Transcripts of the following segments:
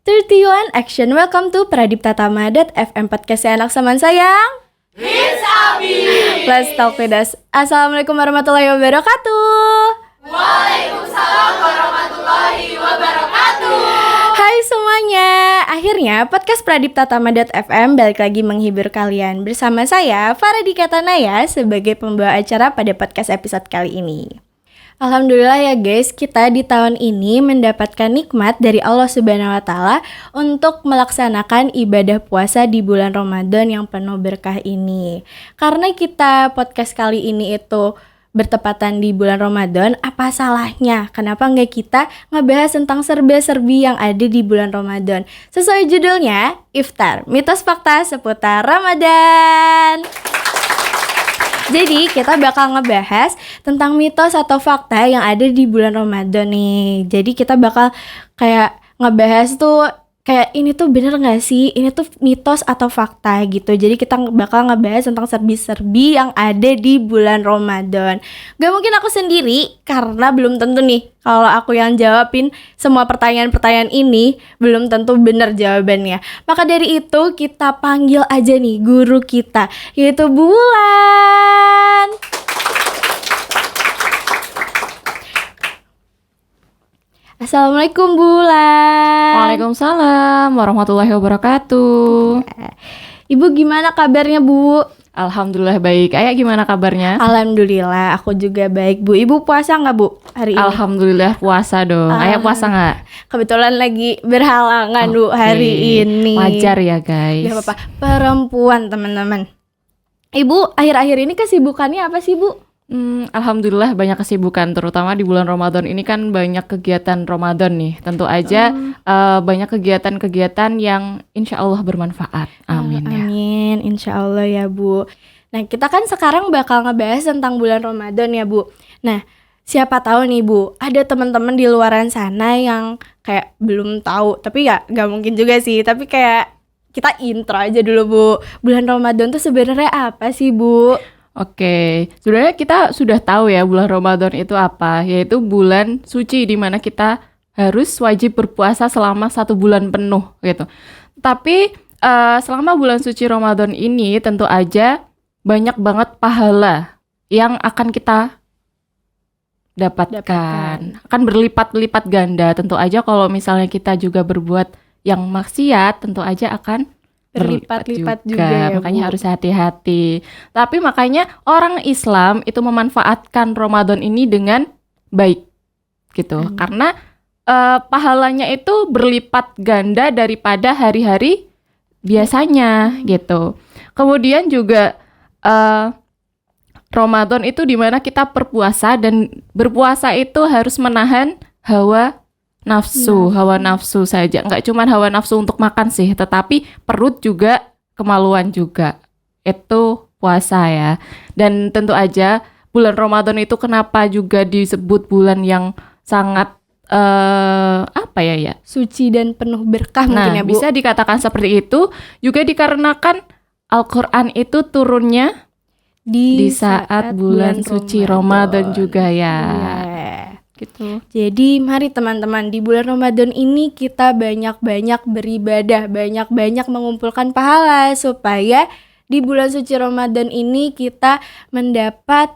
31 Action. Welcome to Pradiptatama.fm Podcast anak saman sayang. It's Abi. Let's talk with us. Assalamualaikum warahmatullahi wabarakatuh. Waalaikumsalam warahmatullahi wabarakatuh. Hai semuanya. Akhirnya podcast Pradiptatama.fm balik lagi menghibur kalian. Bersama saya Faradika Tanaya sebagai pembawa acara pada podcast episode kali ini. Alhamdulillah ya guys, kita di tahun ini mendapatkan nikmat dari Allah Subhanahu wa Ta'ala untuk melaksanakan ibadah puasa di bulan Ramadan yang penuh berkah ini. Karena kita podcast kali ini itu bertepatan di bulan Ramadan, apa salahnya? Kenapa nggak kita ngebahas tentang serba-serbi yang ada di bulan Ramadan? Sesuai judulnya, Iftar, mitos fakta seputar Ramadan. Jadi kita bakal ngebahas tentang mitos atau fakta yang ada di bulan Ramadan nih. Jadi kita bakal kayak ngebahas tuh kayak ini tuh bener gak sih? Ini tuh mitos atau fakta gitu. Jadi kita bakal ngebahas tentang serbi-serbi yang ada di bulan Ramadan. Gak mungkin aku sendiri karena belum tentu nih kalau aku yang jawabin semua pertanyaan-pertanyaan ini belum tentu bener jawabannya. Maka dari itu kita panggil aja nih guru kita, yaitu Bulan. Assalamualaikum Bulan. Waalaikumsalam warahmatullahi wabarakatuh. Ibu gimana kabarnya Bu? Alhamdulillah baik. Ayah gimana kabarnya? Alhamdulillah aku juga baik Bu. Ibu puasa gak Bu hari ini? Alhamdulillah puasa dong. Ayah puasa gak? Kebetulan lagi berhalangan Bu hari ini. Wajar ya guys. Gak apa-apa, perempuan teman-teman. Ibu akhir-akhir ini kesibukannya apa sih Bu? Alhamdulillah banyak kesibukan, terutama di bulan Ramadan ini kan banyak kegiatan Ramadan nih. Tentu aja banyak kegiatan-kegiatan yang insya Allah bermanfaat. Amin ya. Amin, insya Allah ya Bu. Nah kita kan sekarang bakal ngebahas tentang bulan Ramadan ya Bu. Nah siapa tahu nih Bu, ada teman-teman di luaran sana yang kayak belum tahu. Tapi ya gak mungkin juga sih, tapi kayak kita intro aja dulu Bu. Bulan Ramadan tuh sebenarnya apa sih Bu? Oke, sebenarnya kita sudah tahu ya bulan Ramadan itu apa, yaitu bulan suci di mana kita harus wajib berpuasa selama 1 bulan penuh gitu. Tapi selama bulan suci Ramadan ini tentu aja banyak banget pahala yang akan kita dapatkan. Akan berlipat-lipat ganda. Tentu aja kalau misalnya kita juga berbuat yang maksiat, tentu aja akan Berlipat-lipat juga ya, makanya Bu. harus hati-hati. Tapi makanya orang Islam itu memanfaatkan Ramadan ini dengan baik gitu. Karena pahalanya itu berlipat ganda daripada hari-hari biasanya gitu. Kemudian juga Ramadan itu dimana kita berpuasa, dan berpuasa itu harus menahan hawa nafsu saja. Enggak cuma hawa nafsu untuk makan sih, tetapi perut juga, kemaluan juga. Itu puasa ya. Dan tentu aja bulan Ramadan itu kenapa juga disebut bulan yang sangat Suci dan penuh berkah mungkin ya Bu. Bisa dikatakan seperti itu juga dikarenakan Al-Qur'an itu turunnya di saat bulan suci Ramadan juga ya. Gitu. Jadi mari teman-teman, di bulan Ramadan ini kita banyak-banyak beribadah, banyak-banyak mengumpulkan pahala supaya di bulan suci Ramadan ini kita mendapat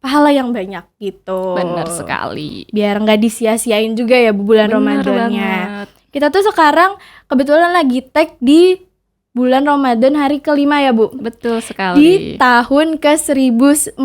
pahala yang banyak gitu. Benar sekali. Biar nggak disia-siain juga ya bulan Ramadannya. Banget. Kita tuh sekarang kebetulan lagi tag di bulan Ramadan hari kelima ya Bu. Betul Di sekali. tahun ke 1444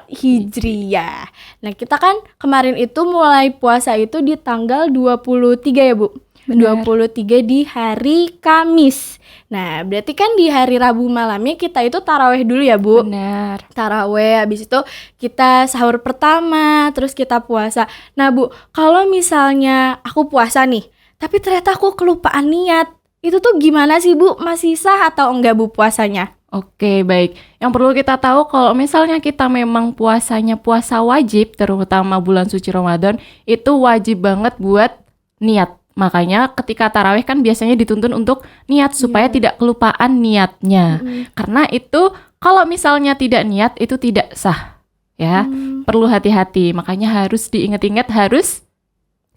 Hijriah. Nah kita kan kemarin itu mulai puasa itu di tanggal 23 ya Bu. Benar. 23 di hari Kamis. Nah berarti kan di hari Rabu malamnya kita itu taraweh dulu ya Bu. Benar. Taraweh, habis itu kita sahur pertama, terus kita puasa. Nah Bu, kalau misalnya aku puasa nih, tapi ternyata aku kelupaan niat, itu tuh gimana sih Bu? Masih sah atau enggak Bu puasanya? Oke, baik. Yang perlu kita tahu kalau misalnya kita memang puasanya puasa wajib, terutama bulan suci Ramadan, itu wajib banget buat niat. Makanya ketika tarawih kan biasanya dituntun untuk niat supaya tidak kelupaan niatnya. Karena itu kalau misalnya tidak niat itu tidak sah. Ya, perlu hati-hati. Makanya harus diingat-ingat, harus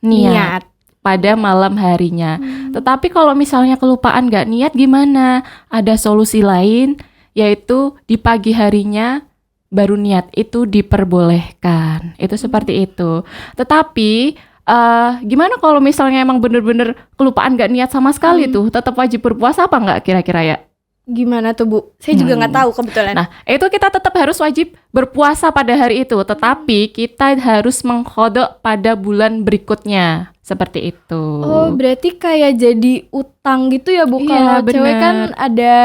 niat. pada malam harinya. Tetapi kalau misalnya kelupaan nggak niat gimana? Ada solusi lain, yaitu di pagi harinya baru niat, itu diperbolehkan. Itu seperti itu. Tetapi gimana kalau misalnya emang bener-bener kelupaan nggak niat sama sekali tuh, tetap wajib berpuasa apa nggak kira-kira ya? Gimana tuh Bu? Saya juga nggak tahu kebetulan. Nah, itu kita tetap harus wajib berpuasa pada hari itu, tetapi kita harus mengqadha pada bulan berikutnya. Seperti itu. Oh, berarti kayak jadi utang gitu ya Bu? Iya, Kalau cewek bener. kan ada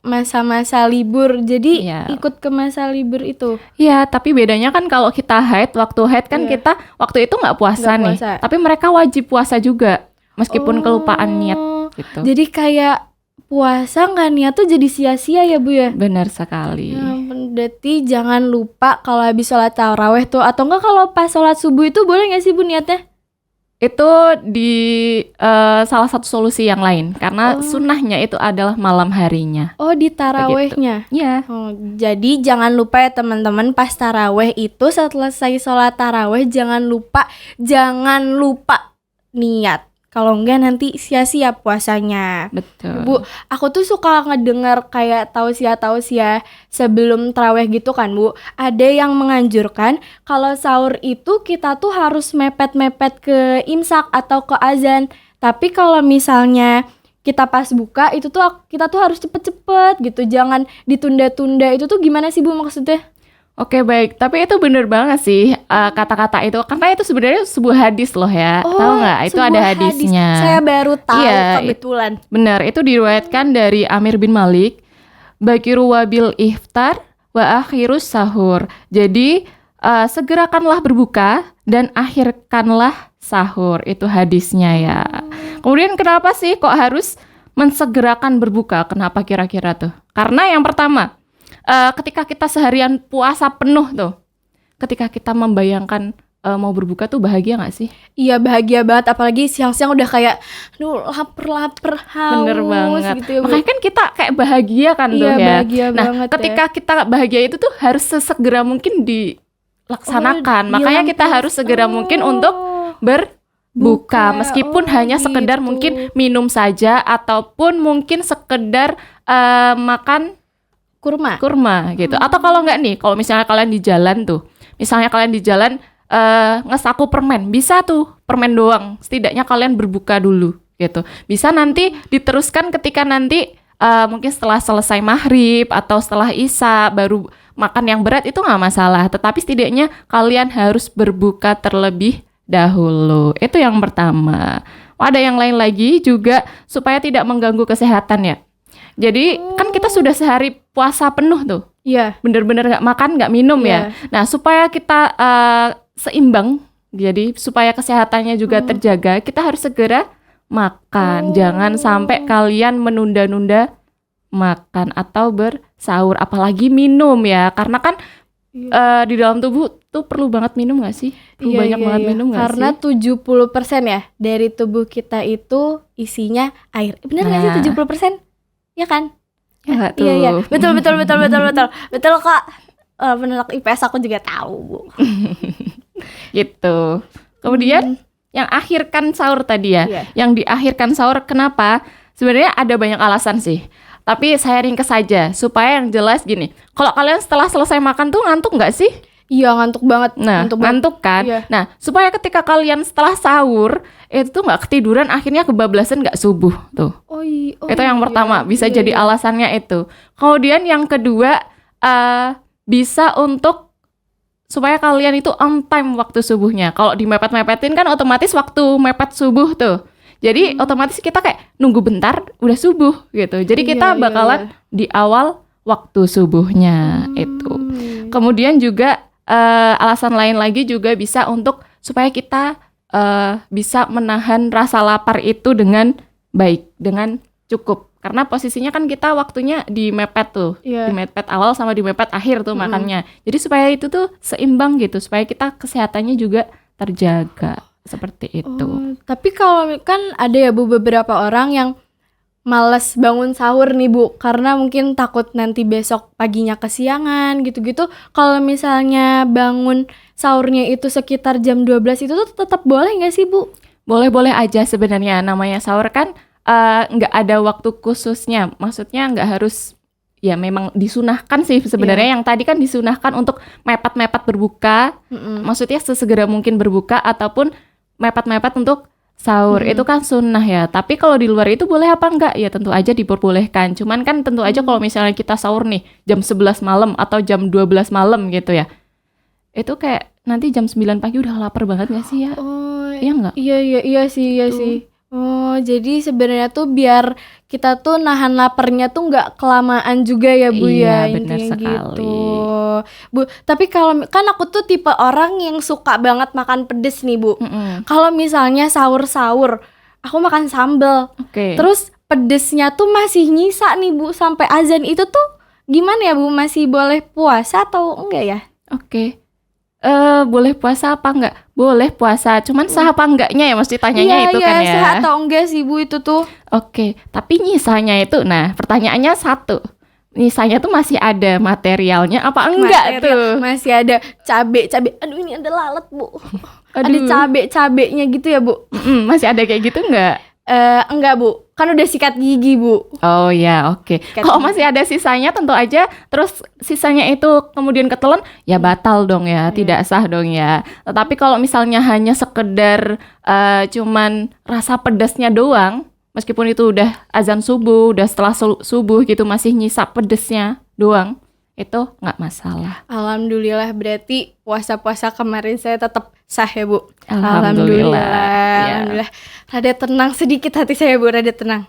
masa-masa libur, jadi Iya. ikut ke masa libur itu. Iya, tapi bedanya kan kalau kita haid, waktu haid kan Iya. kita waktu itu nggak puasa Nggak nih. puasa. Tapi mereka wajib puasa juga, meskipun Oh. kelupaan niat gitu. Jadi kayak puasa nggak niat tuh jadi sia-sia ya Bu ya? Benar sekali. Ya ampun, berarti jangan lupa kalau habis sholat taraweh tuh, atau enggak kalau pas sholat subuh itu boleh nggak sih Bu niatnya? Itu di salah satu solusi yang lain, karena sunnahnya itu adalah malam harinya. Oh, di tarawehnya. Iya. Oh, jadi jangan lupa ya teman-teman, pas taraweh itu selesai sholat taraweh jangan lupa niat. Kalau enggak nanti sia-sia puasanya. Betul. Bu, aku tuh suka ngedengar kayak tausiah sebelum taraweh gitu kan Bu. Ada yang menganjurkan kalau sahur itu kita tuh harus mepet-mepet ke imsak atau ke azan. Tapi kalau misalnya kita pas buka itu tuh kita tuh harus cepet-cepet gitu. Jangan ditunda-tunda. Itu tuh gimana sih Bu maksudnya? Oke, baik, tapi itu bener banget sih kata-kata itu, karena itu sebenarnya sebuah hadis loh ya. Tahu nggak? Itu ada sebuah hadis. hadisnya. Saya baru tahu Iya, kebetulan. Benar, itu diriwayatkan dari Amir bin Malik, Bakiru wabil iftar wa akhirus sahur. Jadi segerakanlah berbuka dan akhirkanlah sahur. Itu hadisnya ya. Kemudian kenapa sih kok harus mensegerakan berbuka? Kenapa kira-kira tuh? Karena yang pertama, ketika kita seharian puasa penuh tuh, ketika kita membayangkan mau berbuka tuh bahagia gak sih? Iya, bahagia banget, apalagi siang-siang udah kayak aduh lapar haus. Bener banget. Gitu ya, Bu. Makanya kan kita kayak bahagia kan tuh Iya, ya. bahagia Nah, banget ketika kita bahagia itu tuh harus sesegera mungkin dilaksanakan. Makanya kita harus segera mungkin untuk berbuka, meskipun hanya sekedar gitu. mungkin minum saja ataupun mungkin sekedar makan kurma gitu. Atau kalau enggak nih, kalau misalnya kalian di jalan tuh, ngesaku permen, bisa tuh permen doang, setidaknya kalian berbuka dulu gitu. Bisa nanti diteruskan ketika nanti mungkin setelah selesai maghrib atau setelah isya baru makan yang berat, itu nggak masalah. Tetapi setidaknya kalian harus berbuka terlebih dahulu. Itu yang pertama. Ada yang lain lagi juga supaya tidak mengganggu kesehatan ya. Jadi kan kita sudah sehari puasa penuh tuh. Iya. Bener-bener nggak makan, nggak minum ya. Nah, supaya kita seimbang, jadi supaya kesehatannya juga terjaga, kita harus segera makan. Jangan sampai kalian menunda-nunda makan atau bersahur, apalagi minum ya. Karena kan di dalam tubuh tuh perlu banget minum nggak sih? Perlu banyak banget minum nggak sih? Karena 70% ya dari tubuh kita itu isinya air. Benar nggak sih 70%? Ya kan? Ya nggak tuh. Iya. Betul. Betul kok. Penolak IPS aku juga tahu, Bu. Gitu. Kemudian yang akhirkan sahur tadi ya. Iya. Yang diakhirkan sahur kenapa? Sebenarnya ada banyak alasan sih. Tapi saya ringkas saja supaya yang jelas gini. Kalau kalian setelah selesai makan tuh ngantuk nggak sih? Iya, ngantuk banget. Nah, ngantuk kan? Iya. Nah, supaya ketika kalian setelah sahur itu tuh nggak ketiduran, akhirnya kebablasan nggak subuh tuh. Itu yang pertama, bisa jadi alasannya itu. Kemudian yang kedua, bisa untuk supaya kalian itu on time waktu subuhnya. Kalau dimepet-mepetin kan otomatis waktu mepet subuh tuh. Jadi otomatis kita kayak nunggu bentar udah subuh gitu. Jadi kita bakalan di awal waktu subuhnya itu. Kemudian juga alasan lain lagi juga bisa untuk supaya kita bisa menahan rasa lapar itu dengan baik, dengan cukup. Karena posisinya kan kita waktunya di mepet tuh, di mepet awal sama di mepet akhir tuh makannya. Jadi supaya itu tuh seimbang gitu, supaya kita kesehatannya juga terjaga seperti itu. Tapi kalau kan ada ya Bu beberapa orang yang males bangun sahur nih Bu, karena mungkin takut nanti besok paginya kesiangan gitu-gitu. Kalau misalnya bangun sahurnya itu sekitar jam 12 itu tuh tetap boleh nggak sih Bu? boleh-boleh aja sebenarnya. Namanya sahur kan nggak ada waktu khususnya. Maksudnya nggak harus, ya memang disunahkan sih sebenarnya. Yang tadi kan disunahkan untuk mepet-mepet berbuka. Maksudnya sesegera mungkin berbuka ataupun mepet-mepet untuk sahur. Itu kan sunnah ya. Tapi kalau di luar itu boleh apa enggak? Ya tentu aja diperbolehkan. Cuman kan tentu aja kalau misalnya kita sahur nih jam 11 malam atau jam 12 malam gitu ya. Itu kayak nanti jam 9 pagi udah lapar banget gak sih ya? Oh, Iya enggak? iya sih. Oh, jadi sebenarnya tuh biar kita tuh nahan laparnya tuh nggak kelamaan juga ya Bu Iya, ya, benar intinya sekali. gitu. Bu, tapi kalau kan aku tuh tipe orang yang suka banget makan pedes nih Bu. Kalau misalnya sahur-sahur, aku makan sambal. Oke. Terus pedesnya tuh masih nyisa nih Bu sampai azan, itu tuh gimana ya Bu? Masih boleh puasa atau enggak ya? Oke. Boleh puasa apa enggak? Boleh puasa, cuman sah apa enggaknya ya mesti tanyanya itu kan ya. Sah atau enggak sih Bu itu tuh? Oke, tapi nyisanya itu, nah pertanyaannya satu. Nyisanya tuh masih ada materialnya apa enggak tuh? Masih ada cabe. Aduh, ini ada lalat Bu. Ada Aduh. cabenya gitu ya Bu? Masih ada kayak gitu enggak? Enggak Bu, kan udah sikat gigi Bu. Oh ya, oke. Kalau masih ada sisanya tentu aja, terus sisanya itu kemudian ketelan, ya batal dong ya, tidak sah dong ya. Tetapi kalau misalnya hanya sekedar cuman rasa pedasnya doang, meskipun itu udah azan subuh, udah setelah subuh gitu masih nyisa pedesnya doang, itu nggak masalah. Alhamdulillah, berarti puasa-puasa kemarin saya tetap sah ya Bu. Alhamdulillah. Ya. Alhamdulillah. Rada tenang sedikit hati saya Bu, rada tenang.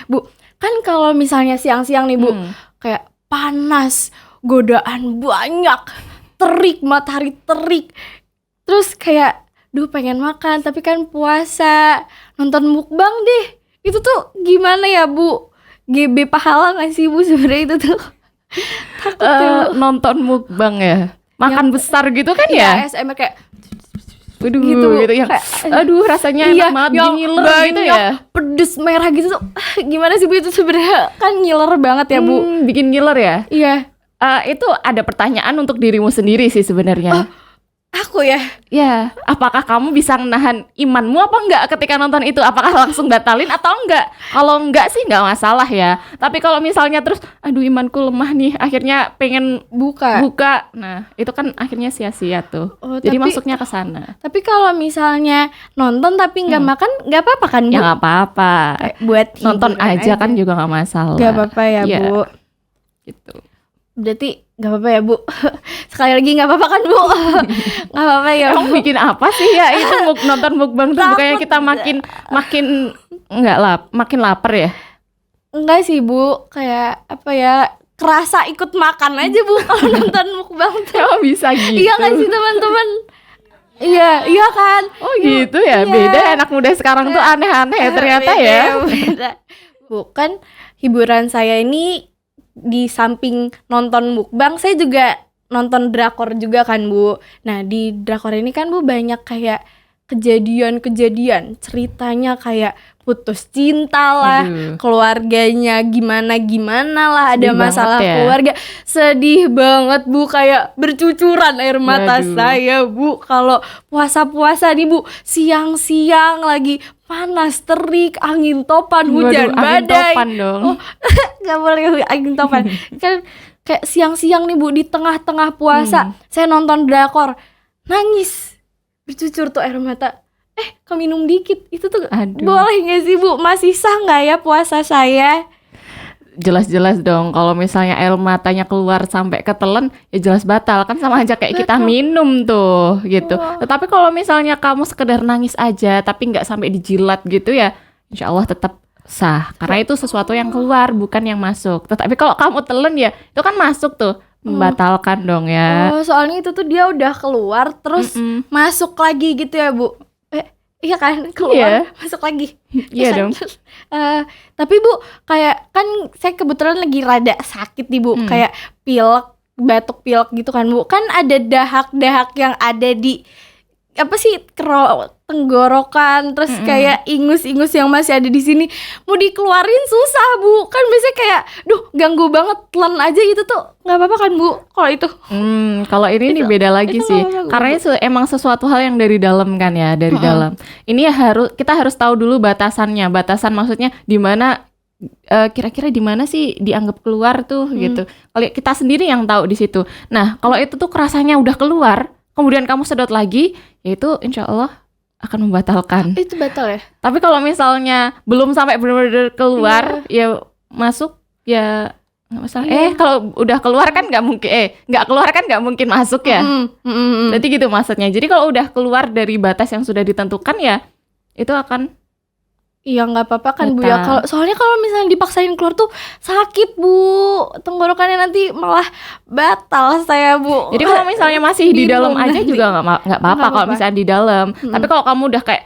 Bu, kan kalau misalnya siang-siang nih Bu, kayak panas, godaan banyak, terik, matahari terik. Terus kayak, duh pengen makan, tapi kan puasa, nonton mukbang deh. Itu tuh gimana ya Bu? GB pahala gak sih Bu sebenarnya itu tuh? Takut ya Bu. Nonton mukbang ya, makan besar gitu kan ya? ASMR kayak Waduh, gitu, Bu. yang Kayak, aduh rasanya enak banget, yang ngiler gitu banyak ya. pedes merah gitu tuh. Gimana sih Bu itu sebenarnya? Kan ngiler banget ya Bu. Bikin ngiler ya. Iya. Itu ada pertanyaan untuk dirimu sendiri sih sebenarnya. Aku ya. Ya, apakah kamu bisa menahan imanmu apa enggak ketika nonton itu? Apakah langsung batalin atau enggak? Kalau enggak sih enggak masalah ya. Tapi kalau misalnya terus, aduh imanku lemah nih, akhirnya pengen buka. Nah, itu kan akhirnya sia-sia tuh. Jadi masuknya ke sana. Tapi kalau misalnya nonton tapi nggak makan, nggak apa-apa kan Bu? Ya nggak apa-apa. Buat Nonton aja kan juga nggak masalah. Nggak apa-apa ya Bu. Gitu. Berarti nggak apa-apa ya Bu. Sekali lagi nggak apa-apa kan Bu? Nggak apa-apa ya Bu. Kamu bikin apa sih ya itu nonton mukbang tuh bukannya kita makin makin lapar ya? Enggak sih Bu, kayak apa ya, kerasa ikut makan aja Bu kalau nonton mukbang tuh. Emang bisa gitu? Iya kan sih teman-teman? Iya kan? Oh gitu ya, Iya. beda anak muda sekarang tuh aneh-aneh ya ternyata ya. Beda. Bu, kan hiburan saya ini di samping nonton mukbang, saya juga nonton drakor juga kan Bu. Nah di drakor ini kan Bu banyak kayak kejadian-kejadian, ceritanya kayak putus cinta lah, Aduh. keluarganya gimana-gimana lah, ada Sedih masalah banget ya. keluarga. Sedih banget Bu, kayak bercucuran air mata Waduh. saya Bu. Kalau puasa-puasa nih Bu, siang-siang lagi panas terik, angin topan, hujan Waduh, angin badai. topan dong. Oh, nggak boleh angin topan. Kan kayak siang-siang nih Bu, di tengah-tengah puasa, saya nonton drakor, nangis, bercucur tuh air mata. Keminum dikit, itu tuh Aduh. boleh nggak sih Bu? Masih sah nggak ya puasa saya? Jelas-jelas dong kalau misalnya air matanya keluar sampai ketelan ya jelas batal, kan sama aja kayak kita minum tuh gitu. Tetapi kalau misalnya kamu sekedar nangis aja tapi nggak sampai dijilat gitu ya, insya Allah tetap sah karena itu sesuatu yang keluar bukan yang masuk. Tetapi kalau kamu telan ya itu kan masuk tuh, membatalkan dong ya. Oh, soalnya itu tuh dia udah keluar terus masuk lagi gitu ya Bu? Iya kan, keluar masuk lagi. Iya dong. Tapi Bu, kayak kan saya kebetulan lagi rada sakit nih Bu, kayak pilek, batuk pilek gitu kan Bu. Kan ada dahak-dahak yang ada di apa sih tenggorokan terus kayak ingus-ingus yang masih ada di sini mau dikeluarin susah Bu, kan biasanya kayak ganggu banget, telan aja gitu tuh nggak apa-apa kan Bu kalau itu? Kalau ini nih beda lagi itu sih, nggak apa-apa, karena ini emang sesuatu hal yang dari dalam kan ya, dari dalam. Ini ya kita harus tahu dulu batasannya, batasan maksudnya di mana kira-kira di mana sih dianggap keluar tuh gitu. Kalau kita sendiri yang tahu di situ. Nah kalau itu tuh kerasanya udah keluar, kemudian kamu sedot lagi, ya itu insya Allah akan membatalkan. Itu batal ya? Tapi kalau misalnya belum sampai benar-benar keluar, ya masuk ya nggak masalah. Kalau udah keluar kan nggak mungkin, nggak keluar kan nggak mungkin masuk ya. Berarti gitu maksudnya. Jadi kalau udah keluar dari batas yang sudah ditentukan ya, itu akan Iya nggak apa-apa kan Bu batal. ya. Soalnya kalau misalnya dipaksain keluar tuh sakit Bu, tenggorokannya nanti malah batal saya Bu. Jadi kalau misalnya masih di dalam Bingung aja nanti. juga nggak apa-apa Nggak kalau apa-apa. misalnya di dalam. Tapi kalau kamu udah kayak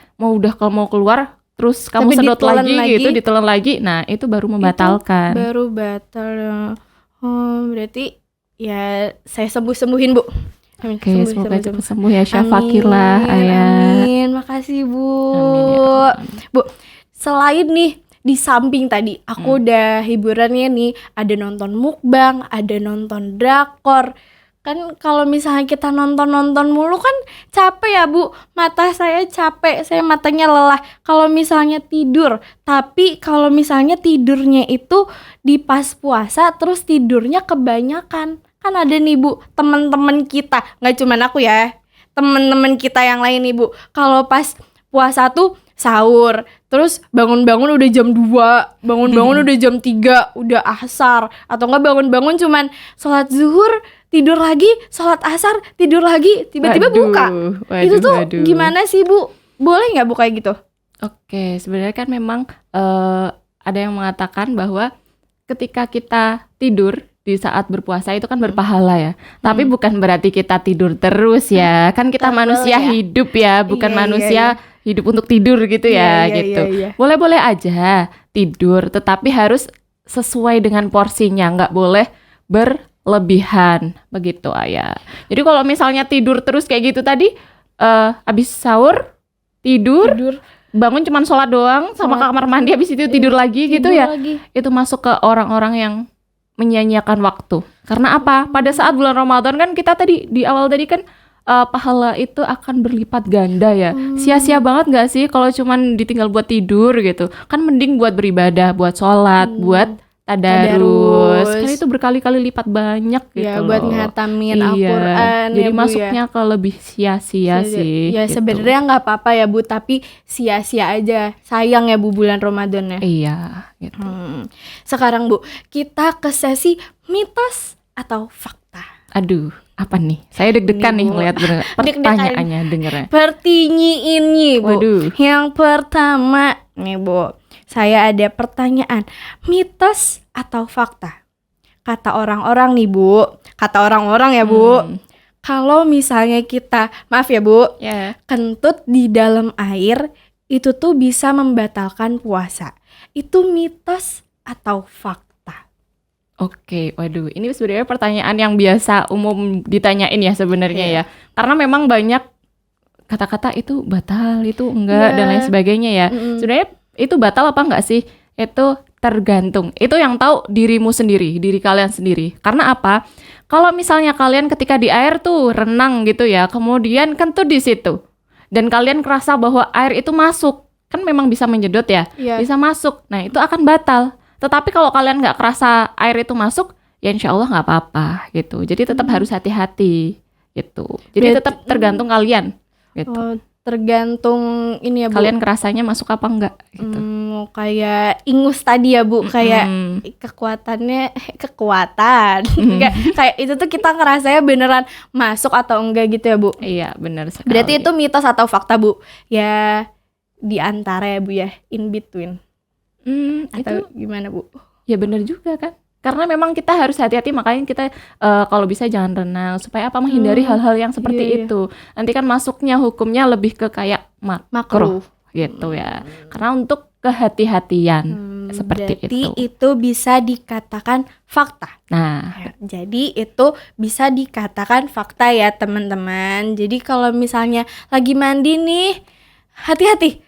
mau keluar, terus kamu Tapi sedot ditelan lagi gitu, ditelan lagi, nah itu baru membatalkan. Baru batal ya. Berarti ya saya sembuhin Bu. Amin. Oke, semoga cepat sembuh ya, Syafakillah Amin, ayah. Amin, makasih Bu. Amin ya Rabbal. Bu, selain nih di samping tadi aku udah hiburannya nih, ada nonton mukbang, ada nonton drakor. Kan kalau misalnya kita nonton mulu kan capek ya Bu, mata saya capek, saya matanya lelah kalau misalnya tidur. Tapi kalau misalnya tidurnya itu di pas puasa terus tidurnya kebanyakan, kan ada nih Bu teman-teman kita, nggak cuman aku ya, teman-teman kita yang lain nih Bu, kalau pas puasa tuh sahur, terus bangun-bangun udah jam 2, bangun-bangun udah jam 3, udah asar, atau enggak bangun-bangun cuman sholat zuhur, tidur lagi, sholat asar, tidur lagi, tiba-tiba buka. Itu tuh gimana sih Bu? Boleh nggak Bu kayak gitu? Oke, sebenarnya kan memang ada yang mengatakan bahwa ketika kita tidur di saat berpuasa itu kan berpahala ya. Tapi bukan berarti kita tidur terus ya. Kan kita Betul manusia ya. hidup ya, bukan Iya, manusia hidup untuk tidur gitu ya gitu. Iya. Boleh-boleh aja tidur, tetapi harus sesuai dengan porsinya, nggak boleh berlebihan begitu ayah. Jadi kalau misalnya tidur terus kayak gitu tadi, habis sahur tidur, bangun cuman sholat doang, sama ke kamar mandi, habis itu tidur lagi gitu ya. Itu masuk ke orang-orang yang menyanyiakan waktu. Karena apa? Pada saat bulan Ramadan kan kita tadi di awal tadi kan pahala itu akan berlipat ganda ya. Sia-sia banget nggak sih kalau cuman ditinggal buat tidur gitu? Kan mending buat beribadah, buat sholat, buat tadarus. Kan itu berkali-kali lipat banyak gitu Ya buat loh. ngatamin Iya, Al-Quran jadi ya Bu masuknya ke lebih sia-sia sih. Ya gitu. sebenarnya nggak apa-apa ya Bu, tapi sia-sia aja. Sayang ya Bu bulan Ramadan ya. Iya, gitu. Sekarang Bu, kita ke sesi mitos atau fakta. Aduh, apa nih? Saya deg-degan Nih, nih Bu. ngeliat pertanyaannya, dengernya. Pertinyiin nih Bu. Waduh. Yang pertama nih Bu, saya ada pertanyaan. Mitos atau fakta? Kata orang-orang nih Bu, kata orang-orang ya Bu, kalau misalnya kita, maaf ya Bu, Ya. kentut di dalam air itu tuh bisa membatalkan puasa. Itu mitos atau fakta? Oke, waduh, ini sebenarnya pertanyaan yang biasa umum ditanyain ya sebenarnya ya. Karena memang banyak kata-kata itu batal, itu enggak, dan lain sebagainya ya. Sebenarnya itu batal apa enggak sih? Itu tergantung. Itu yang tahu dirimu sendiri, diri kalian sendiri. Karena apa? Kalau misalnya kalian ketika di air tuh renang gitu ya, kemudian kentut di situ, dan kalian kerasa bahwa air itu masuk, kan memang bisa menjedot ya, Iya. bisa masuk. Nah itu akan batal. Tetapi kalau kalian nggak kerasa air itu masuk, ya insya Allah nggak apa-apa gitu. Jadi tetap harus hati-hati gitu. Jadi tetap tergantung kalian gitu. Oh, tergantung ini ya Bu. Kalian kerasanya masuk apa enggak gitu. Kayak ingus tadi ya Bu, kayak kekuatan. Enggak, kayak itu tuh kita ngerasanya beneran masuk atau enggak gitu ya Bu. Iya benar sekali. Berarti itu mitos atau fakta Bu? Ya di antara ya Bu ya, in between. Atau itu gimana Bu? ya benar juga kan. Karena memang kita harus hati-hati, makanya kita kalau bisa jangan renang supaya apa, menghindari hal-hal yang seperti Iya. itu. Nanti kan masuknya hukumnya lebih ke kayak makruh Makruh. gitu ya. Karena untuk kehati-hatian Seperti berarti itu. itu bisa dikatakan fakta. Nah, Ya, jadi itu bisa dikatakan fakta ya teman-teman. Jadi kalau misalnya lagi mandi nih, hati-hati.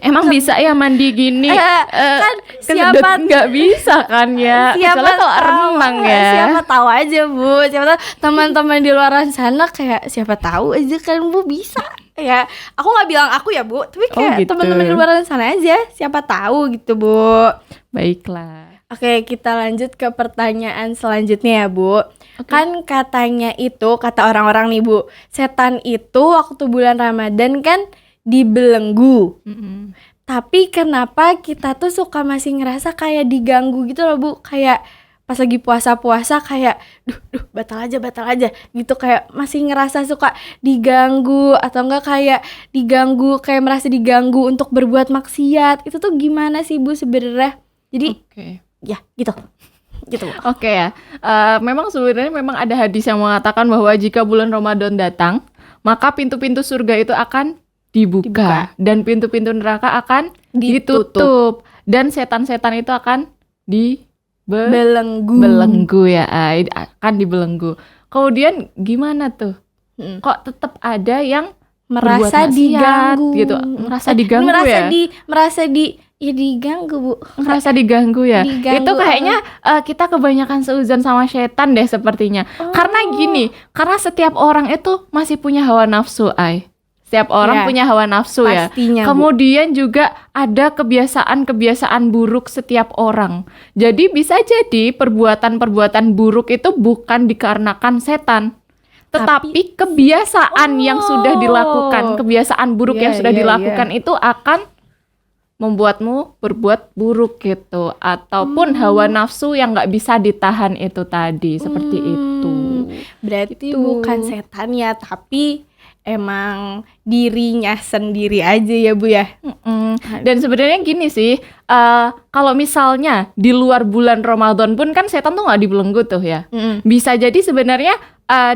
emang bisa ya mandi gini? Kan Kesedot siapa nggak bisa kan ya? Kecuali kalau renang ya. Siapa tahu aja Bu. Siapa tahu teman-teman di luar sana kayak siapa tahu aja kan Bu bisa. Ya, aku nggak bilang aku ya Bu, tapi kayak gitu. teman-teman di luar sana aja. Siapa tahu gitu Bu. Baiklah. Oke, kita lanjut ke pertanyaan selanjutnya ya, Bu. Kan katanya itu, kata orang-orang nih, Bu, setan itu waktu bulan Ramadan kan dibelenggu. Tapi kenapa kita tuh suka masih ngerasa kayak diganggu gitu loh, Bu? Kayak pas lagi puasa-puasa kayak duh batal aja gitu, kayak masih ngerasa suka diganggu atau enggak kayak diganggu, kayak merasa diganggu untuk berbuat maksiat. Itu tuh gimana sih, Bu, sebenarnya? Jadi Oke. ya gitu Bu. Oke ya, memang sebenarnya memang ada hadis yang mengatakan bahwa jika bulan Ramadan datang, maka pintu-pintu surga itu akan dibuka. Dan pintu-pintu neraka akan ditutup. Dan setan-setan itu akan dibelenggu ya, akan dibelenggu. Kemudian gimana tuh? Kok tetap ada yang Merasa berbuat maksiat diganggu gitu, merasa diganggu ya? Diganggu, Bu. Ngerasa diganggu ya. Diganggu, Itu kayaknya kita kebanyakan seuzon sama setan deh sepertinya. Karena gini, karena setiap orang itu masih punya hawa nafsu, Setiap orang Ya, punya hawa nafsu ya. pastinya, Bu. Kemudian juga ada kebiasaan-kebiasaan buruk setiap orang. Jadi bisa jadi perbuatan-perbuatan buruk itu bukan dikarenakan setan, tetapi kebiasaan yang sudah dilakukan, kebiasaan buruk yang sudah dilakukan itu akan membuatmu berbuat buruk gitu, ataupun hawa nafsu yang nggak bisa ditahan itu tadi, seperti itu. Berarti Gitu. bukan setan ya, tapi emang dirinya sendiri aja ya, Bu ya. Dan sebenarnya gini sih, kalau misalnya di luar bulan Ramadan pun kan setan tuh nggak dibelenggu tuh ya. Bisa jadi sebenarnya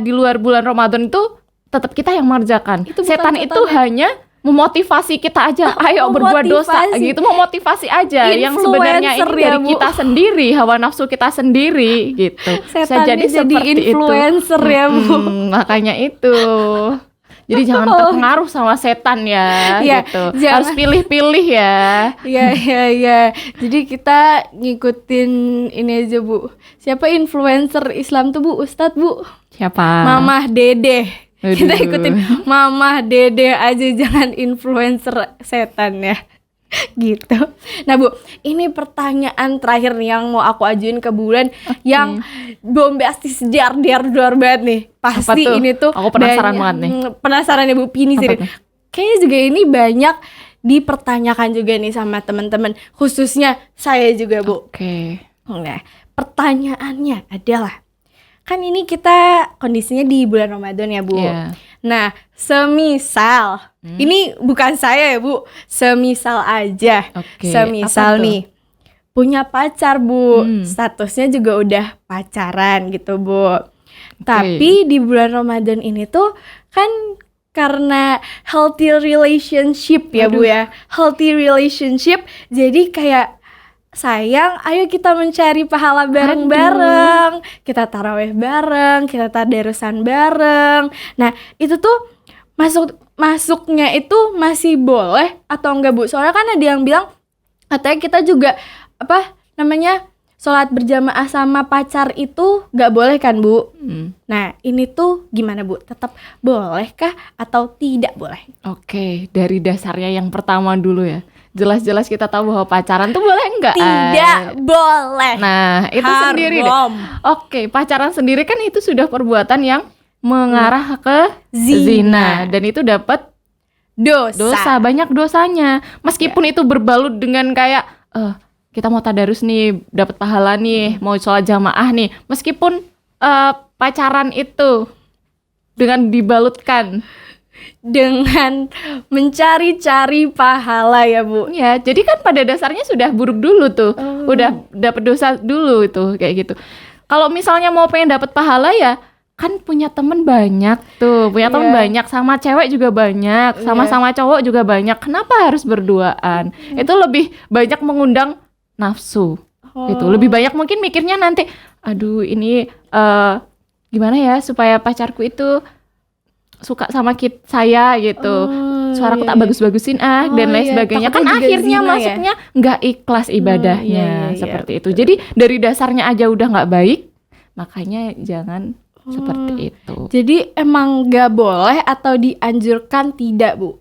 di luar bulan Ramadan itu tetap kita yang mengerjakan. Itu bukan Setan itu setan ya? hanya memotivasi kita aja, ayo berbuat dosa memotivasi. gitu, memotivasi aja. Yang sebenarnya ini Influencer ya, dari Bu. kita sendiri, hawa nafsu kita sendiri gitu. Bisa Setannya jadi seperti influencer itu. ya, Bu. Makanya itu. Jadi jangan terpengaruh sama setan ya, Ya, gitu. jangan. Harus pilih-pilih ya. Iya. Jadi kita ngikutin ini aja, Bu. Siapa influencer Islam tuh, Bu? Ustadz, Bu. Siapa? Mamah Dede. Kita Aduh. ikutin Mamah Dede aja, jangan influencer setan ya. Gitu. Nah, Bu, ini pertanyaan terakhir nih yang mau aku ajuin ke Bulan, yang bombastis dar banget nih. Pasti tuh? ini tuh Aku penasaran banget nih. Penasaran ya, Bu, Pini sih. Apa tuh? Kayaknya juga ini banyak dipertanyakan juga nih sama teman-teman, khususnya saya juga, Bu. Oke. Nah, pertanyaannya adalah, kan ini kita kondisinya di bulan Ramadan ya, Bu. Iya. Nah, semisal, ini bukan saya ya, Bu, semisal aja. Oke, Semisal apa tuh? nih, punya pacar, Bu. Statusnya juga udah pacaran gitu, Bu. Tapi di bulan Ramadan ini tuh kan karena healthy relationship ya, Bu ya. Healthy relationship, jadi kayak sayang, ayo kita mencari pahala bareng-bareng. Kita taraweh bareng, kita tadarusan bareng. Nah, itu tuh masuknya itu masih boleh atau enggak, Bu? Soalnya kan ada yang bilang katanya kita juga sholat berjamaah sama pacar itu nggak boleh kan, Bu? Nah, ini tuh gimana, Bu? Tetap bolehkah atau tidak boleh? Oke, dari dasarnya yang pertama dulu ya. Jelas-jelas kita tahu bahwa pacaran tuh boleh enggak? Tidak boleh. Nah, itu sendiri deh. Haram. Oke, pacaran sendiri kan itu sudah perbuatan yang mengarah ke Zina. zina. Dan itu dapat Dosa. banyak dosanya. Meskipun itu berbalut dengan kayak kita mau tadarus nih, dapat pahala nih, mau sholat jamaah nih. Meskipun pacaran itu dengan dibalutkan Dengan mencari-cari pahala ya, Bu. ya, jadi kan pada dasarnya sudah buruk dulu tuh. Udah dapat dosa dulu itu kayak gitu. Kalau misalnya mau pengen dapat pahala ya kan punya temen banyak tuh, punya temen banyak, sama cewek juga banyak, sama cowok juga banyak. Kenapa harus berduaan? Itu lebih banyak mengundang nafsu. Gitu. Lebih banyak mungkin mikirnya nanti, aduh ini gimana ya supaya pacarku itu suka sama saya gitu. Suaraku tak bagus-bagusin dan lain sebagainya. Kan Takutnya juga akhirnya zina, masuknya nggak ikhlas ibadahnya seperti itu. betul. Jadi dari dasarnya aja udah nggak baik, makanya jangan seperti itu. Jadi emang nggak boleh atau dianjurkan tidak, Bu?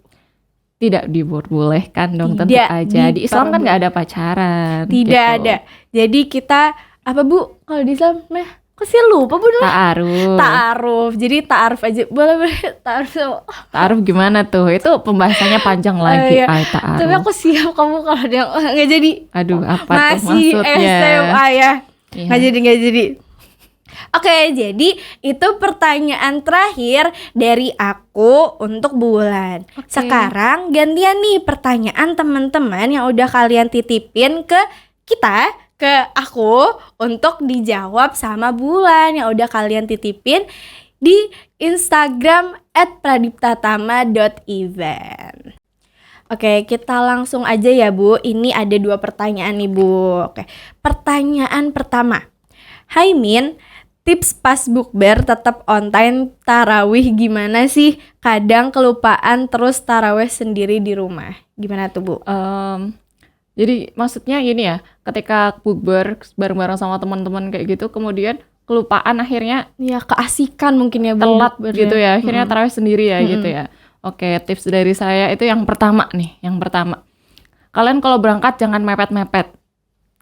Tidak dibolehkan dong, tentu Tidak aja. Di Islam kan nggak ada pacaran. Tidak gitu. ada. Jadi kita apa, Bu? Kalau di Islam, kok sih lupa, Bu? Ta'aruf. Ta'aruf. Jadi ta'aruf aja. Boleh ta'aruf. Ta'aruf gimana tuh? Itu pembahasannya panjang lagi. Iya. Ta'aruf. Tapi aku siap kamu kalau ada yang nggak jadi. Aduh, apa tuh Masih maksudnya? SMA ya. Iya. Nggak jadi. Oke, jadi itu pertanyaan terakhir dari aku untuk bulan. Oke. Sekarang gantian nih pertanyaan teman-teman yang udah kalian titipin ke kita, ke aku untuk dijawab sama bulan yang udah kalian titipin di Instagram @pradiptatama.event. Oke, kita langsung aja ya, Bu. Ini ada 2 pertanyaan nih, Bu. Oke, pertanyaan pertama. Hai Min, tips pas bukber tetap on time tarawih gimana sih? Kadang kelupaan terus tarawih sendiri di rumah. Gimana tuh, Bu? Jadi maksudnya gini ya, ketika bukber bareng-bareng sama teman-teman kayak gitu, kemudian kelupaan akhirnya Ya, keasikan mungkin ya, Bu. telat bukbernya. gitu ya, akhirnya tarawih sendiri ya gitu ya. Oke, tips dari saya itu yang pertama nih, yang pertama. Kalian kalau berangkat jangan mepet-mepet.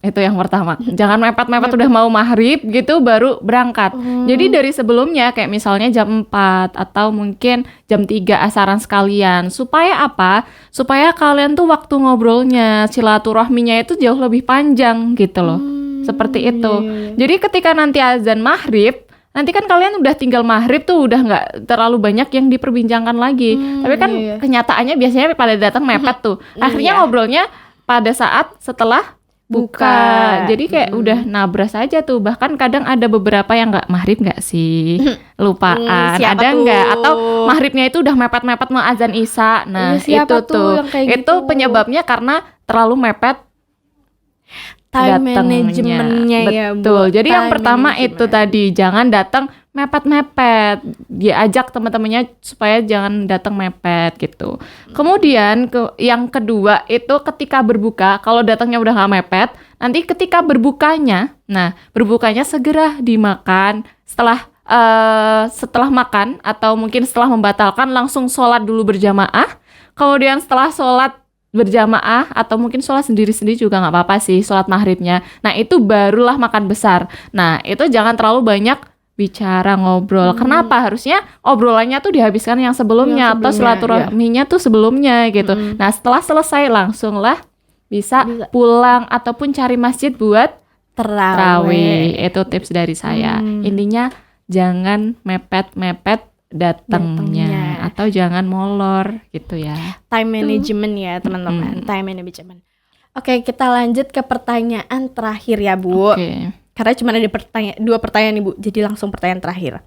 Itu yang pertama. Jangan mepet-mepet udah mau maghrib gitu baru berangkat. Jadi dari sebelumnya kayak misalnya jam 4 atau mungkin jam 3 asaran sekalian. Supaya apa? Supaya kalian tuh waktu ngobrolnya, silaturahminya itu jauh lebih panjang gitu loh. Seperti itu. Jadi ketika nanti azan maghrib, nanti kan kalian udah tinggal maghrib tuh udah nggak terlalu banyak yang diperbincangkan lagi. Tapi kan kenyataannya biasanya pada datang mepet tuh. Akhirnya ngobrolnya pada saat setelah buka. Jadi kayak udah nabras aja tuh. Bahkan kadang ada beberapa yang nggak maghrib nggak sih, lupaan. Siapa Ada tuh? nggak? Atau maghribnya itu udah mepet-mepet mau azan isya. Nah Siapa itu tuh tuh. yang kayak Itu gitu? penyebabnya karena terlalu mepet Time datangnya. manajemennya ya, Bu. Betul. Jadi yang Time pertama management. itu tadi jangan datang mepet-mepet. Dia ajak teman-temannya supaya jangan datang mepet gitu. Kemudian yang kedua itu ketika berbuka, kalau datangnya udah nggak mepet, nanti ketika berbukanya, berbukanya segera dimakan setelah makan atau mungkin setelah membatalkan langsung sholat dulu berjamaah. Kemudian setelah sholat berjamaah atau mungkin sholat sendiri-sendiri juga nggak apa-apa sih sholat maghribnya. Nah itu barulah makan besar. Nah itu jangan terlalu banyak bicara ngobrol. Kenapa? Harusnya obrolannya tuh dihabiskan yang sebelumnya atau silaturahminya tuh sebelumnya gitu. Nah setelah selesai langsunglah bisa pulang ataupun cari masjid buat tarawih. Itu tips dari saya. Intinya jangan mepet-mepet datangnya atau jangan molor gitu ya. Time management ya, teman-teman. Time management. Oke, kita lanjut ke pertanyaan terakhir ya, Bu. Oke. Karena cuma ada 2 pertanyaan nih, Bu. Jadi langsung pertanyaan terakhir.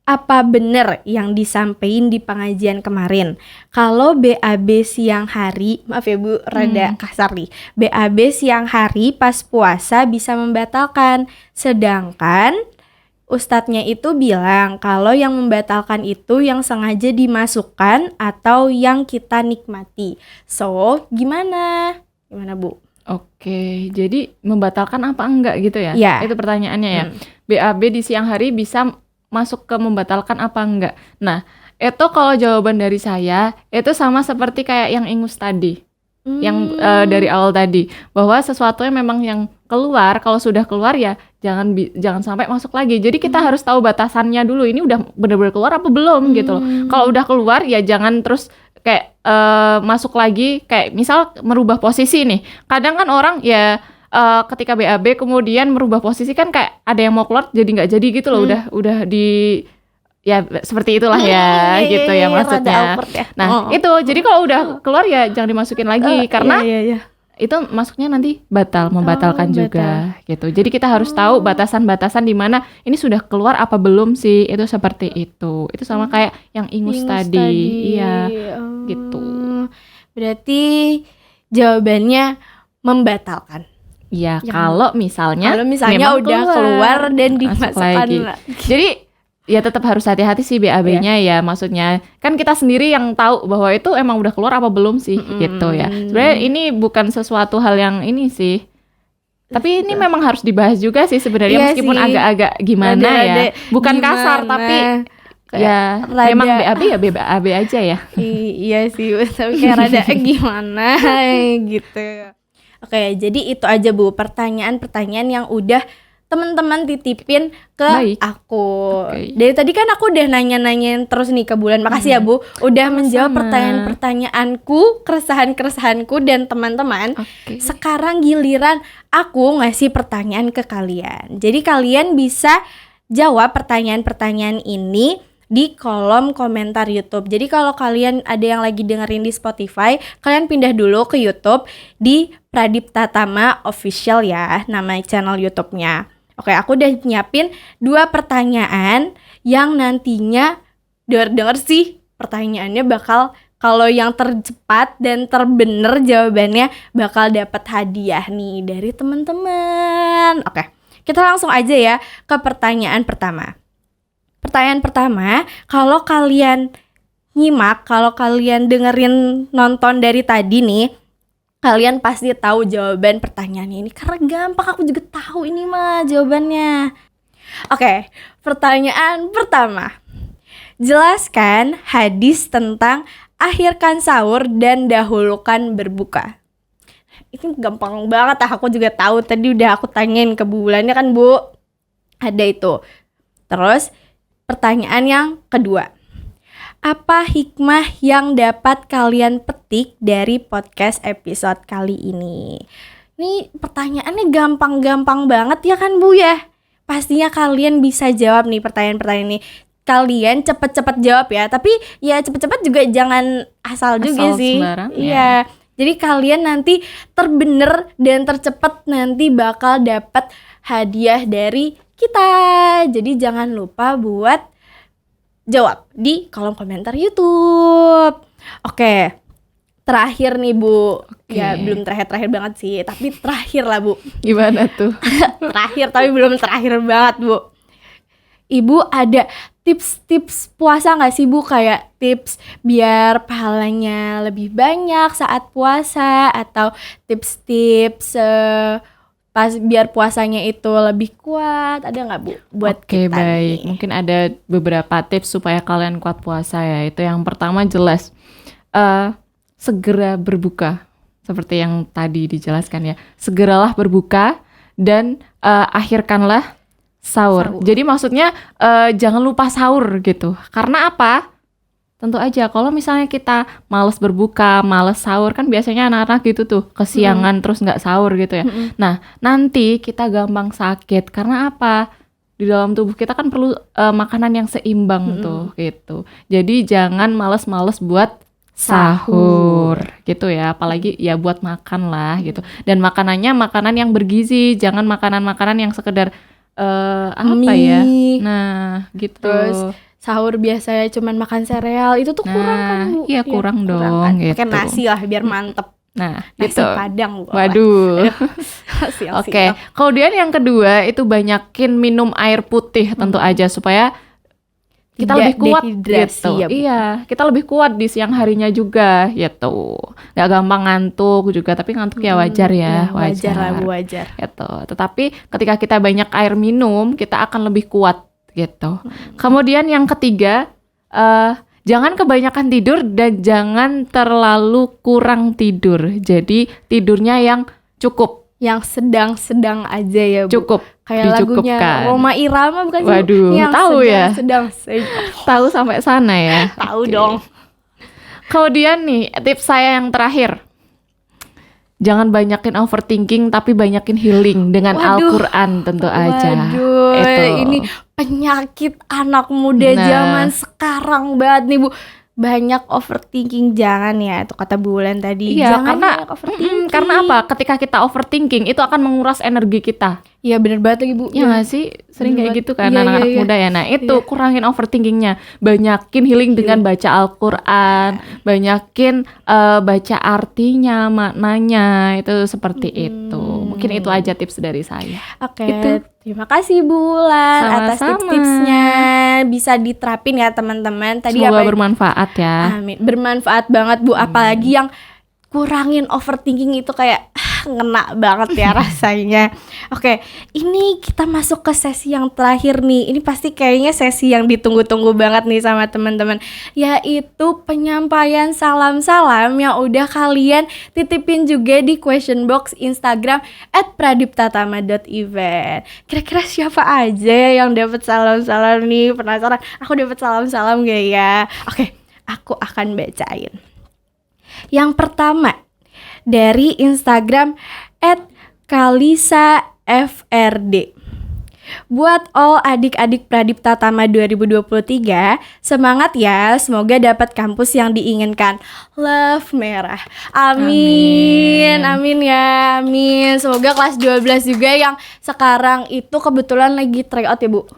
Apa benar yang disampaikan di pengajian kemarin? Kalau BAB siang hari, maaf ya Bu, rada kasar nih. BAB siang hari pas puasa bisa membatalkan. Sedangkan ustadznya itu bilang kalau yang membatalkan itu yang sengaja dimasukkan atau yang kita nikmati. So, gimana? Gimana, Bu? Oke, jadi membatalkan apa enggak gitu ya? Iya. Itu pertanyaannya ya. BAB di siang hari bisa masuk ke membatalkan apa enggak? Nah, itu kalau jawaban dari saya, itu sama seperti kayak yang ingus tadi. Yang dari awal tadi. Bahwa sesuatu yang memang yang keluar, kalau sudah keluar ya jangan sampai masuk lagi. Jadi kita harus tahu batasannya dulu. Ini udah benar-benar keluar apa belum gitu loh. Kalau udah keluar ya jangan terus kayak masuk lagi. Kayak misal merubah posisi nih. Kadang kan orang ya ketika BAB kemudian merubah posisi kan kayak ada yang mau keluar jadi nggak jadi gitu loh. Udah di ya seperti itulah ya gitu ya maksudnya. Nah itu jadi kalau udah keluar ya jangan dimasukin lagi karena itu masuknya nanti membatalkan juga gitu. Jadi kita harus tahu batasan-batasan di mana ini sudah keluar apa belum sih, itu seperti itu. Itu sama kayak yang ingus tadi. Iya. Gitu. Berarti jawabannya membatalkan. Ya, kalau misalnya misalnya memang udah keluar dan masuk dimasukkan lagi. Jadi ya tetap harus hati-hati sih BAB-nya ya. Maksudnya kan kita sendiri yang tahu bahwa itu emang udah keluar apa belum sih gitu ya. Sebenarnya ini bukan sesuatu hal yang ini sih. Tapi ini memang harus dibahas juga sih sebenarnya, Iya meskipun sih. agak-agak gimana ya. Rada-rada Bukan gimana. kasar tapi ya rada- memang BAB ya BAB aja ya. Iya sih, tapi kayak rada gimana gitu. Oke, jadi itu aja Bu, pertanyaan-pertanyaan yang udah teman-teman titipin ke Baik. aku. Oke. Dari tadi kan aku udah nanya-nanyain terus nih ke Bulan. Makasih ya Bu, udah menjawab pertanyaan-pertanyaanku, keresahan-keresahanku dan teman-teman. Oke. Sekarang giliran aku ngasih pertanyaan ke kalian. Jadi kalian bisa jawab pertanyaan-pertanyaan ini di kolom komentar YouTube. Jadi kalau kalian ada yang lagi dengerin di Spotify, kalian pindah dulu ke YouTube di Pradipta Tama Official ya, nama channel YouTube-nya. Oke, aku udah nyiapin 2 pertanyaan yang nantinya denger sih pertanyaannya bakal, kalau yang tercepat dan terbener jawabannya bakal dapat hadiah nih dari teman-teman. Oke, kita langsung aja ya ke pertanyaan pertama. Pertanyaan pertama, kalau kalian nyimak, kalau kalian dengerin nonton dari tadi nih, kalian pasti tahu jawaban pertanyaannya ini karena gampang, aku juga tahu ini mah jawabannya. Oke, pertanyaan pertama. Jelaskan hadis tentang akhirkan sahur dan dahulukan berbuka. Ini gampang banget, aku juga tahu, tadi udah aku tanyain ke Bulannya kan Bu. Ada itu. Terus pertanyaan yang kedua, apa hikmah yang dapat kalian petik dari podcast episode kali ini? Ini pertanyaannya gampang-gampang banget ya kan Bu ya? Pastinya kalian bisa jawab nih pertanyaan-pertanyaan ini. Kalian cepet-cepet jawab ya, tapi ya cepet-cepet juga jangan asal juga sih. Sembarang, Iya. Jadi kalian nanti terbener dan tercepet nanti bakal dapat hadiah dari kita. Jadi jangan lupa buat jawab di kolom komentar YouTube. Oke, terakhir nih Bu. Ya belum terakhir banget sih, tapi terakhir lah Bu. Gimana tuh? Terakhir tapi belum terakhir banget Bu. Ibu ada tips-tips puasa gak sih Bu? Kayak tips biar pahalanya lebih banyak saat puasa, atau tips-tips pas biar puasanya itu lebih kuat, ada nggak Bu buat Oke, kita baik. nih? Mungkin ada beberapa tips supaya kalian kuat puasa ya. Itu yang pertama jelas segera berbuka, seperti yang tadi dijelaskan ya. Segeralah berbuka dan akhirkanlah sahur. Jadi maksudnya jangan lupa sahur gitu. Karena apa? Tentu aja kalau misalnya kita malas berbuka, malas sahur, kan biasanya anak-anak gitu tuh kesiangan terus nggak sahur gitu ya. Nah nanti kita gampang sakit karena apa? Di dalam tubuh kita kan perlu makanan yang seimbang tuh gitu. Jadi jangan malas-malas buat sahur gitu ya, apalagi ya buat makan lah gitu. Dan makanannya makanan yang bergizi, jangan makanan-makanan yang sekedar apa ya? Nah gitu. Terus sahur biasanya cuman makan sereal, itu tuh kurang kan Bu? Iya kurang dong kan? gitu. Pakai nasi lah biar mantep. Nah Nasi gitu. Padang Bu. Waduh. Siap. Oke. Kemudian yang kedua itu banyakin minum air putih tentu aja supaya kita Tidak lebih kuat dehidrasi gitu. ya, Bu. Iya, kita lebih kuat di siang harinya juga gitu. Gak gampang ngantuk juga, tapi ngantuk ya wajar ya, Wajar lah Bu, wajar. gitu. Tetapi ketika kita banyak air minum, kita akan lebih kuat gitu. Kemudian yang ketiga, jangan kebanyakan tidur dan jangan terlalu kurang tidur. Jadi tidurnya yang cukup. Yang sedang-sedang aja ya Bu. Cukup. Kayak lagunya Dicukupkan. Roma Irama bukan sih? Waduh, yang tahu ya? sedang Tahu sampai sana ya. tahu Oke. dong. Kemudian nih, tips saya yang terakhir. Jangan banyakin overthinking tapi banyakin healing dengan Waduh. Al-Qur'an tentu aja. Waduh, Itu. ini penyakit anak muda Nah. zaman sekarang banget nih Bu. Banyak overthinking, jangan ya, itu kata Bulan tadi. Iya, Jangan karena banyak overthinking. karena apa? Ketika kita overthinking itu akan menguras energi kita. Iya bener banget lagi Bu. Ya nggak sih? Sering Bener kayak banget. gitu kan Iya, anak-anak iya. muda ya. Nah itu Iya. kurangin overthinkingnya, banyakin healing dengan baca Al-Quran, banyakin baca artinya, maknanya, itu seperti itu. Mungkin itu aja tips dari saya. Oke, Gitu. terima kasih Bulan atas Sama-sama. tips-tipsnya. Bisa diterapin ya teman-teman. Tadi Semoga apa? bermanfaat ya. Amin. Bermanfaat banget Bu, apalagi yang kurangin overthinking itu kayak ngena banget ya rasanya. Oke, ini kita masuk ke sesi yang terakhir nih. Ini pasti kayaknya sesi yang ditunggu-tunggu banget nih sama teman-teman, yaitu penyampaian salam-salam yang udah kalian titipin juga di question box Instagram @pradiptatama.event. Kira-kira siapa aja yang dapat salam-salam nih? Penasaran? Aku dapat salam-salam gak ya? Oke, aku akan bacain. Yang pertama dari Instagram @KalisaFRD. Buat all adik-adik Pradipta Tama 2023, semangat ya, semoga dapat kampus yang diinginkan. Love merah. Amin. Amin ya, amin. Semoga kelas 12 juga yang sekarang itu kebetulan lagi tryout ya Bu.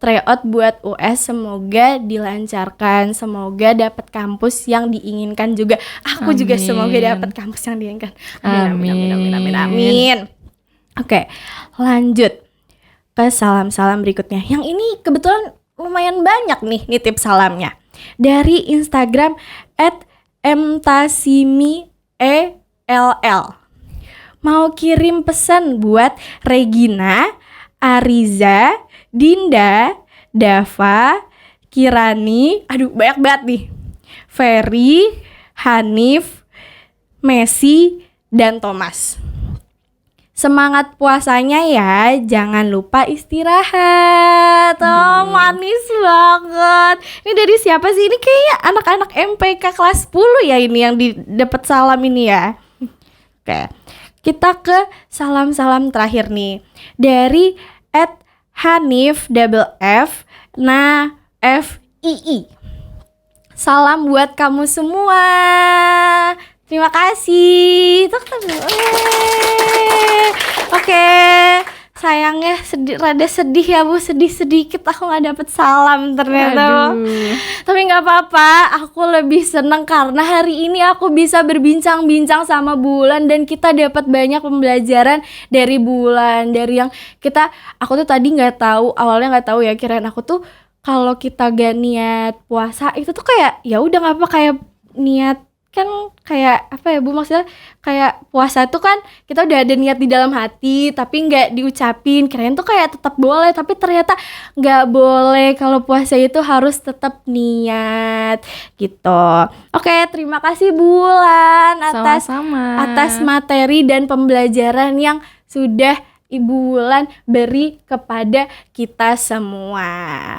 Tryout buat US, semoga dilancarkan, semoga dapat kampus yang diinginkan juga. Aku juga Amin. semoga dapat kampus yang diinginkan. Amin. Oke, lanjut ke salam-salam berikutnya. Yang ini kebetulan lumayan banyak nih nitip salamnya. Dari Instagram @mtasimiell. Mau kirim pesan buat Regina, Ariza, Dinda, Dava, Kirani, aduh banyak banget nih, Ferry, Hanif, Messi, dan Thomas. Semangat puasanya ya, jangan lupa istirahat. Oh, manis banget. Ini dari siapa sih? Ini kayaknya anak-anak MPK kelas 10 ya ini yang dapat salam ini ya. Oke, kita ke salam-salam terakhir nih. Dari @Hanif_F FII. Salam buat kamu semua. Terima kasih. Oke, sayangnya rada sedih ya Bu, sedih sedikit aku nggak dapet salam ternyata. Aduh. Tapi nggak apa-apa, aku lebih seneng karena hari ini aku bisa berbincang-bincang sama Bulan dan kita dapat banyak pembelajaran dari Bulan, dari yang aku tuh tadi awalnya nggak tahu ya, kirain aku tuh kalau kita gak niat puasa itu tuh kayak ya udah nggak apa, kayak niat kan kayak apa ya Bu, maksudnya kayak puasa tuh kan kita udah ada niat di dalam hati tapi nggak diucapin, kirain tuh kayak tetap boleh, tapi ternyata nggak boleh. Kalau puasa itu harus tetap niat gitu. Oke, terima kasih Bulan Sama-sama. atas materi dan pembelajaran yang sudah Ibu Wulan beri kepada kita semua.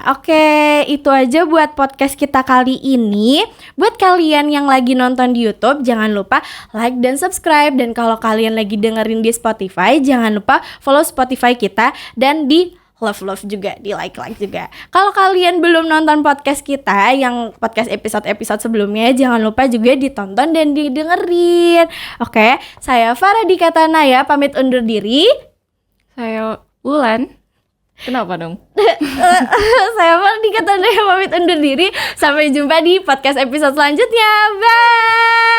Oke, itu aja buat podcast kita kali ini. Buat kalian yang lagi nonton di YouTube, jangan lupa like dan subscribe. Dan kalau kalian lagi dengerin di Spotify, jangan lupa follow Spotify kita dan di love juga, di like juga. Kalau kalian belum nonton podcast kita, yang podcast episode sebelumnya, jangan lupa juga ditonton dan didengerin. Oke, saya Farah Dikatanaya pamit undur diri. Saya Wulan. Kenapa dong? Saya Farah Dikatanaya pamit undur diri. Sampai jumpa di podcast episode selanjutnya. Bye.